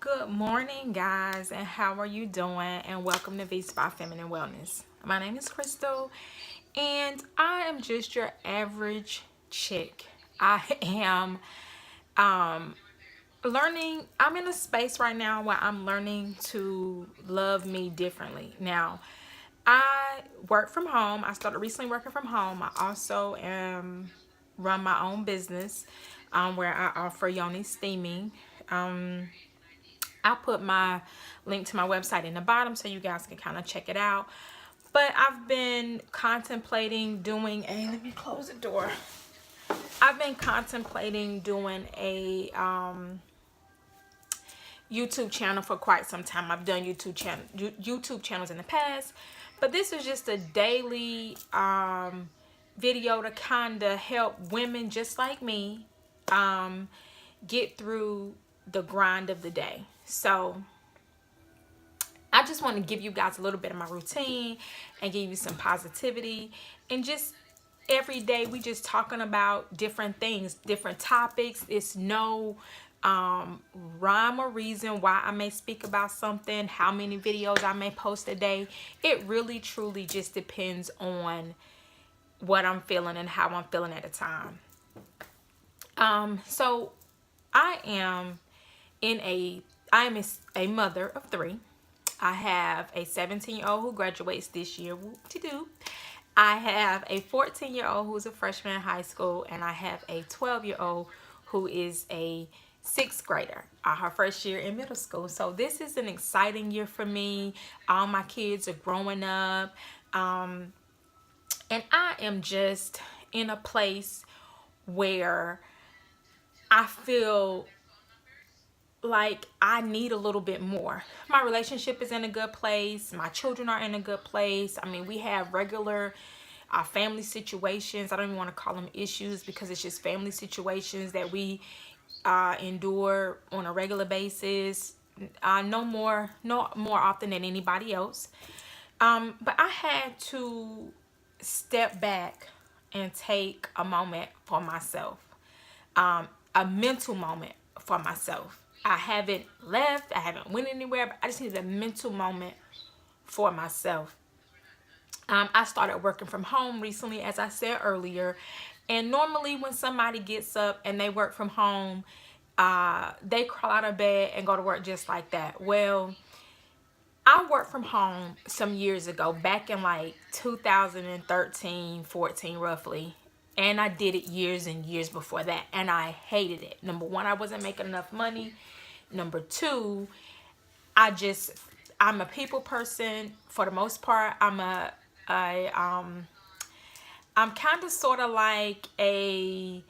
Good morning, guys, and how are you doing? And welcome to V Spot Feminine Wellness. My name is Crystal, and I am just your average chick. I am learning. I'm in a space right now where I'm learning to love me differently. Now, I work from home. I started recently working from home. I also run my own business, where I offer yoni steaming. I'll put my link to my website in the bottom so you guys can kind of check it out. But I've been contemplating doing a, let me close the door. I've been contemplating doing a YouTube channel for quite some time. I've done YouTube channels in the past, but this is just a daily video to kind of help women just like me get through the grind of the day. So I just want to give you guys a little bit of my routine and give you some positivity. And just every day we just talking about different things, different topics. It's no rhyme or reason why I may speak about something, how many videos I may post a day. It really truly just depends on what I'm feeling and how I'm feeling at a time. So I am in a I am a mother of three. I have a 17-year-old who graduates this year. Whoop-de-doo. I have a 14-year-old who's a freshman in high school, and I have a 12-year-old who is a sixth grader, her first year in middle school. So this is an exciting year for me. All my kids are growing up, and I am just in a place where I feel like I need a little bit more. My relationship is in a good place. My children are in a good place. I mean, we have regular family situations. I don't even want to call them issues because it's just family situations that we endure on a regular basis. No more often than anybody else. But I had to step back and take a moment for myself, a mental moment for myself. I haven't left, I haven't went anywhere, but I just needed a mental moment for myself. I started working from home recently, as I said earlier, and normally when somebody gets up and they work from home, they crawl out of bed and go to work just like that. Well, I worked from home some years ago, back in like 2013, 14 roughly. And I did it years and years before that. And I hated it. Number one, I wasn't making enough money. Number two, I'm a people person for the most part. I'm kind of sort of like a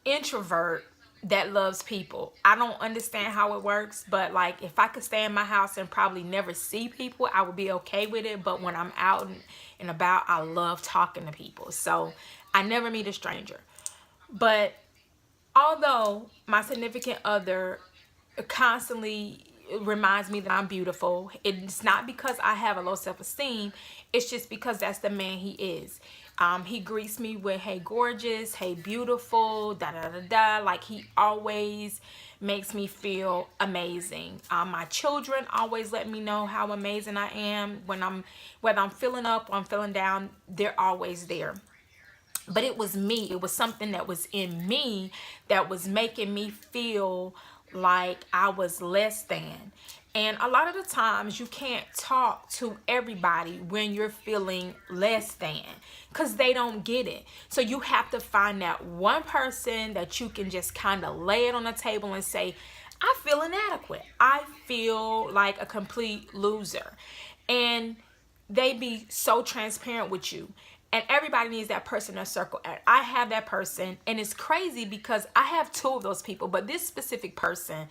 introvert that loves people. I don't understand how it works, but like if I could stay in my house and probably never see people, I would be okay with it. But when I'm out and about, I love talking to people. So I never meet a stranger. But although my significant other constantly reminds me that I'm beautiful, it's not because I have a low self-esteem. It's just because that's the man he is. He greets me with, hey gorgeous, hey beautiful, da da da da. Like, he always makes me feel amazing. My children always let me know how amazing I am. Whether I'm feeling up or I'm feeling down, they're always there. But it was me. It was something that was in me that was making me feel like I was less than. And a lot of the times you can't talk to everybody when you're feeling less than, because they don't get it. So you have to find that one person that you can just kind of lay it on the table and say, I feel inadequate. I feel like a complete loser. And they be so transparent with you. And everybody needs that person in their circle. And I have that person. And it's crazy because I have two of those people. But this specific person,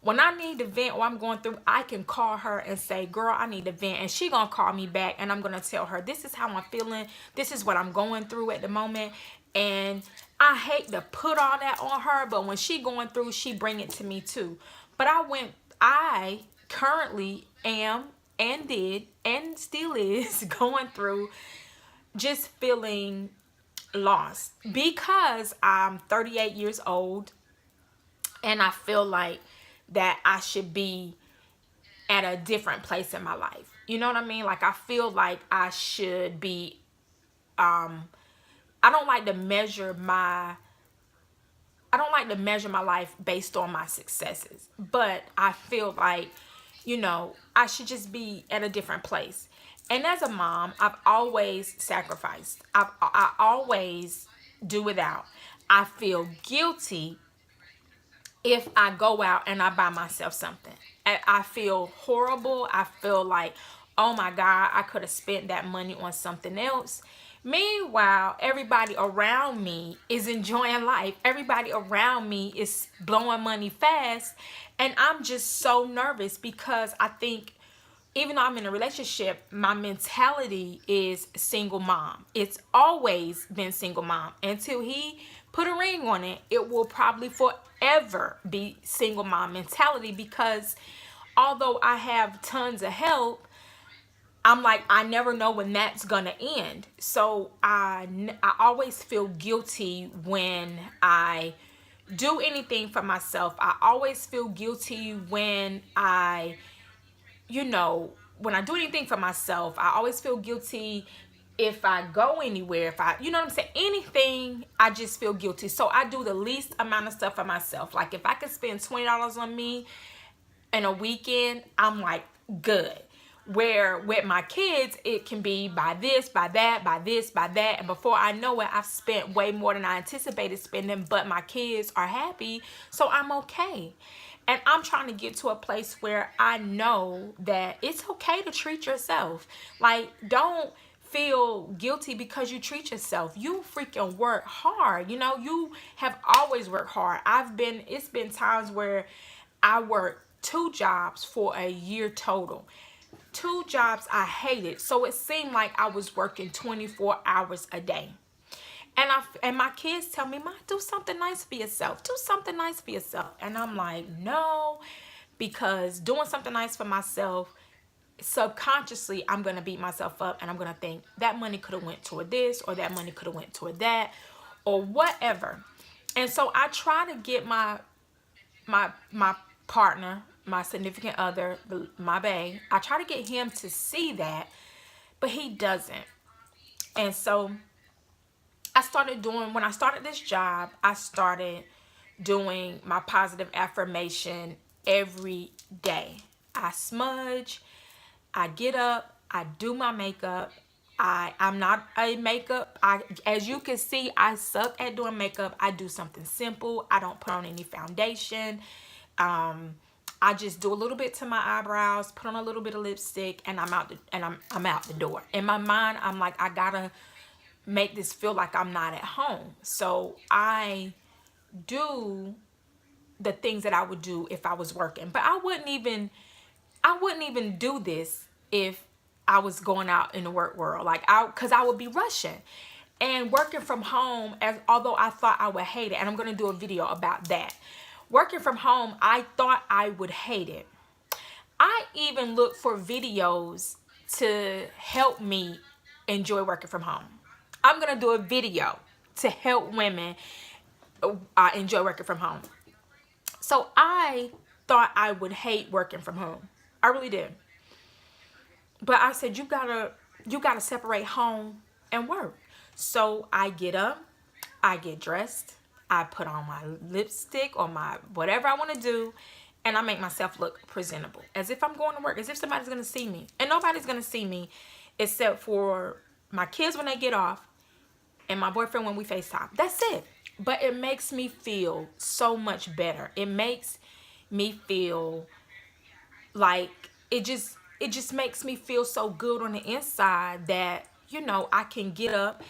when I need to vent or I'm going through, I can call her and say, girl, I need to vent. And she gonna call me back and I'm gonna tell her, this is how I'm feeling. This is what I'm going through at the moment. And I hate to put all that on her, but when she going through, she bring it to me too. But I currently am and did and still is going through just feeling lost because I'm 38 years old and I feel like that I should be at a different place in my life. You know what I mean? Like I feel like I should be I don't like to measure my I don't like to measure my life based on my successes, but I feel like, I should just be at a different place. And as a mom, I've always sacrificed. I always do without. I feel guilty if I go out and I buy myself something. I feel horrible. I feel like, oh my God, I could have spent that money on something else. Meanwhile, everybody around me is enjoying life. Everybody around me is blowing money fast. And I'm just so nervous because I think even though I'm in a relationship, my mentality is single mom. It's always been single mom. Until he put a ring on it, it will probably forever be single mom mentality, because although I have tons of help, I'm like, I never know when that's gonna end. So I always feel guilty when I do anything for myself. I always feel guilty when I do anything for myself. I always feel guilty if I go anywhere, if I, you know what I'm saying? Anything, I just feel guilty. So I do the least amount of stuff for myself. Like if I could spend $20 on me in a weekend, I'm like, good. Where with my kids, it can be buy this, buy that, buy this, buy that. And before I know it, I've spent way more than I anticipated spending, but my kids are happy, so I'm okay. And I'm trying to get to a place where I know that it's okay to treat yourself. Like, don't feel guilty because you treat yourself. You freaking work hard. You have always worked hard. It's been times where I worked 2 jobs for a year total. 2 jobs I hated. So it seemed like I was working 24 hours a day. And my kids tell me, "Ma, do something nice for yourself. Do something nice for yourself." And I'm like, no, because doing something nice for myself, subconsciously, I'm going to beat myself up and I'm going to think that money could have went toward this, or that money could have went toward that, or whatever. And so I try to get my partner, my significant other, my bae, I try to get him to see that, but he doesn't. And so when I started this job, I started doing my positive affirmation every day. I smudge, I get up, I do my makeup. I'm not a makeup. As you can see, I suck at doing makeup. I do something simple. I don't put on any foundation. I just do a little bit to my eyebrows, put on a little bit of lipstick, and I'm out the door. In my mind, I'm like, I gotta make this feel like I'm not at home. So I do the things that I would do if I was working. But I wouldn't even do this if I was going out in the work world. Because I would be rushing. And working from home, although I thought I would hate it, and I'm going to do a video about that. Working from home, I thought I would hate it. I even looked for videos to help me enjoy working from home. I'm going to do a video to help women enjoy working from home. So I thought I would hate working from home. I really did. But I said, you gotta separate home and work. So I get up, I get dressed, I put on my lipstick or my whatever I want to do, and I make myself look presentable, as if I'm going to work, as if somebody's gonna see me. And nobody's gonna see me except for my kids when they get off, and my boyfriend when we FaceTime. That's it. But it makes me feel so much better. It makes me feel like it just makes me feel so good on the inside that I can get up